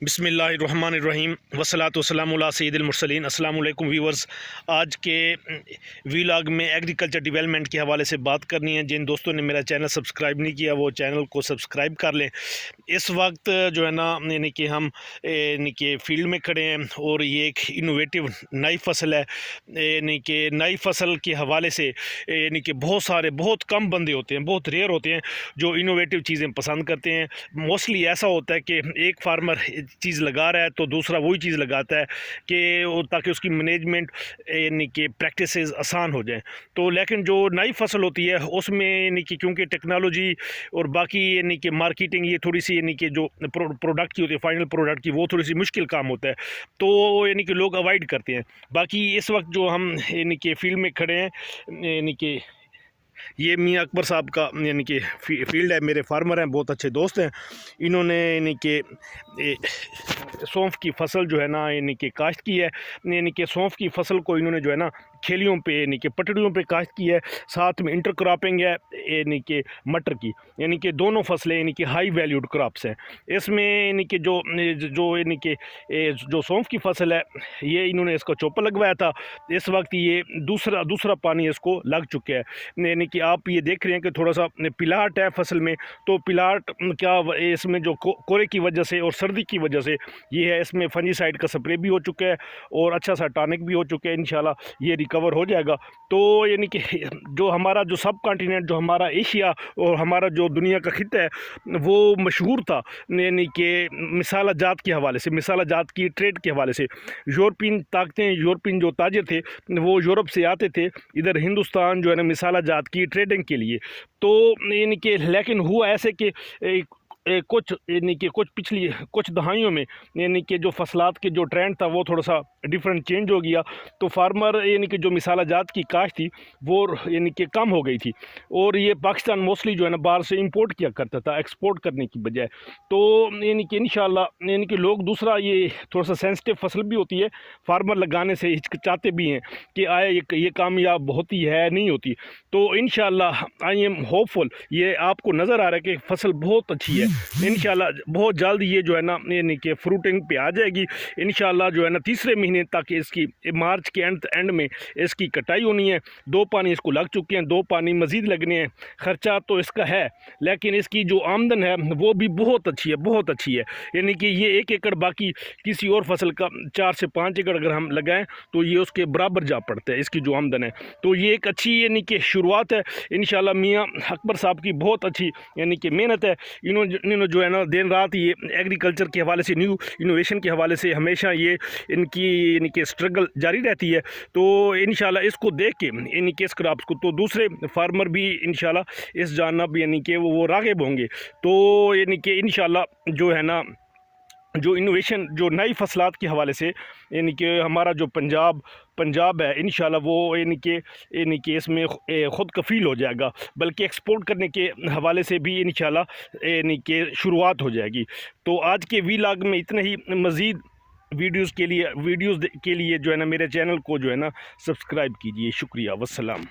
بسم اللہ الرحمن الرحیم والصلاۃ والسلام علی سید المرسلین۔ السلام علیکم ویورز، آج کے ویلاگ میں ایگریکلچر ڈیولپمنٹ کے حوالے سے بات کرنی ہے۔ جن دوستوں نے میرا چینل سبسکرائب نہیں کیا وہ چینل کو سبسکرائب کر لیں۔ اس وقت جو ہے نا یعنی کہ ہم فیلڈ میں کھڑے ہیں اور یہ ایک انوویٹیو نئی فصل ہے۔ یعنی کہ نئی فصل کے حوالے سے یعنی کہ بہت کم بندے ہوتے ہیں، بہت ریئر ہوتے ہیں جو انوویٹیو چیزیں پسند کرتے ہیں۔ موسٹلی ایسا ہوتا ہے کہ ایک فارمر چیز لگا رہا ہے تو دوسرا وہی چیز لگاتا ہے کہ تاکہ اس کی مینجمنٹ یعنی کہ پریکٹسز آسان ہو جائیں۔ تو لیکن جو نئی فصل ہوتی ہے اس میں یعنی کہ کیونکہ ٹیکنالوجی اور باقی یعنی کہ مارکیٹنگ یہ تھوڑی سی یعنی کہ جو پروڈکٹ کی ہوتی ہے، فائنل پروڈکٹ کی، وہ تھوڑی سی مشکل کام ہوتا ہے، تو یعنی کہ لوگ اوائڈ کرتے ہیں۔ باقی اس وقت جو ہم یعنی کہ فیلڈ میں کھڑے ہیں، یعنی کہ یہ میاں اکبر صاحب کا یعنی کہ فیلڈ ہے، میرے فارمر ہیں، بہت اچھے دوست ہیں۔ انہوں نے یعنی کہ سونف کی فصل جو ہے نا یعنی کہ کاشت کی ہے۔ یعنی کہ سونف کی فصل کو انہوں نے جو ہے نا کھیلیوں پہ یعنی کہ پٹڑیوں پہ کاشت کی ہے، ساتھ میں انٹر کراپنگ ہے یعنی کہ مٹر کی، یعنی کہ دونوں فصلیں یعنی کہ ہائی ویلیوڈ کراپس ہیں۔ اس میں یعنی کہ جو یعنی کہ جو سونف کی فصل ہے یہ انہوں نے اس کو چوپر لگوایا تھا، اس وقت یہ دوسرا پانی اس کو لگ چکا ہے۔ یعنی کہ آپ یہ دیکھ رہے ہیں کہ تھوڑا سا پلاٹ ہے فصل میں، تو پلاٹ کیا اس میں جو کورے کی وجہ سے اور سردی کی وجہ سے یہ ہے، اس میں فنجی سائڈ کا سپرے بھی ہو چکا ہے اور اچھا سا ٹانک بھی ہو چکا ہے، انشاءاللہ یہ ریکور ہو جائے گا۔ تو یعنی کہ جو ہمارا جو سب کانٹیننٹ، جو ہمارا ایشیا اور ہمارا جو دنیا کا خطہ ہے وہ مشہور تھا یعنی کہ مسالہ جات کے حوالے سے، مسالہ جات کی ٹریڈ کے حوالے سے۔ یورپین طاقتیں، یورپین جو تاجر تھے وہ یورپ سے آتے تھے ادھر ہندوستان جو ہے نا مسالہ جات کی ٹریڈنگ کے لیے۔ تو یعنی کہ لیکن ہوا ایسے کہ کچھ دہائیوں میں یعنی کہ جو فصلات کے جو ٹرینڈ تھا وہ تھوڑا سا ڈیفرنٹ چینج ہو گیا، تو فارمر یعنی کہ جو مسالہ جات کی کاشت تھی وہ یعنی کہ کم ہو گئی تھی، اور یہ پاکستان موسٹلی جو ہے نا باہر سے امپورٹ کیا کرتا تھا ایکسپورٹ کرنے کی بجائے۔ تو یعنی کہ انشاءاللہ یعنی کہ لوگ دوسرا یہ تھوڑا سا سینسٹیو فصل بھی ہوتی ہے، فارمر لگانے سے ہچکچاتے بھی ہیں کہ آئے یہ کامیاب ہوتی ہے نہیں ہوتی۔ تو انشاءاللہ آئی ایم ہوپ فل، یہ آپ کو نظر آ رہا ہے کہ فصل بہت اچھی ہے، انشاءاللہ بہت جلد یہ جو ہے نا یعنی کہ فروٹنگ پہ آ جائے گی انشاءاللہ جو ہے نا تیسرے مہینے تک، اس کی مارچ کے اینڈ میں اس کی کٹائی ہونی ہے۔ 2 پانی اس کو لگ چکے ہیں، 2 پانی مزید لگنے ہیں۔ خرچہ تو اس کا ہے لیکن اس کی جو آمدن ہے وہ بھی بہت اچھی ہے، یعنی کہ یہ 1 ایکڑ باقی کسی اور فصل کا 4 سے 5 ایکڑ اگر ہم لگائیں تو یہ اس کے برابر جا پڑتا ہے اس کی جو آمدن ہے۔ تو یہ ایک اچھی یعنی کہ شروعات ہے انشاءاللہ۔ میاں اکبر صاحب کی بہت اچھی یعنی کہ محنت ہے، انہوں نے جو ہے نا دن رات یہ ایگریکلچر کے حوالے سے، نیو انوویشن کے حوالے سے ہمیشہ یہ ان کی یعنی کہ اسٹرگل جاری رہتی ہے۔ تو انشاءاللہ اس کو دیکھ کے یعنی کہ اس کراپس کو تو دوسرے فارمر بھی انشاءاللہ اس جانب یعنی کہ وہ راغب ہوں گے۔ تو یعنی کہ انشاءاللہ جو ہے نا جو انوویشن جو نئی فصلات کے حوالے سے یعنی کہ ہمارا جو پنجاب ہے انشاءاللہ وہ یعنی کہ اس میں خود کفیل ہو جائے گا، بلکہ ایکسپورٹ کرنے کے حوالے سے بھی انشاءاللہ یعنی کہ شروعات ہو جائے گی۔ تو آج کے ویلاگ میں اتنا ہی، مزید ویڈیوز کے لیے جو ہے نا میرے چینل کو جو ہے نا سبسکرائب کیجئے۔ شکریہ، والسلام۔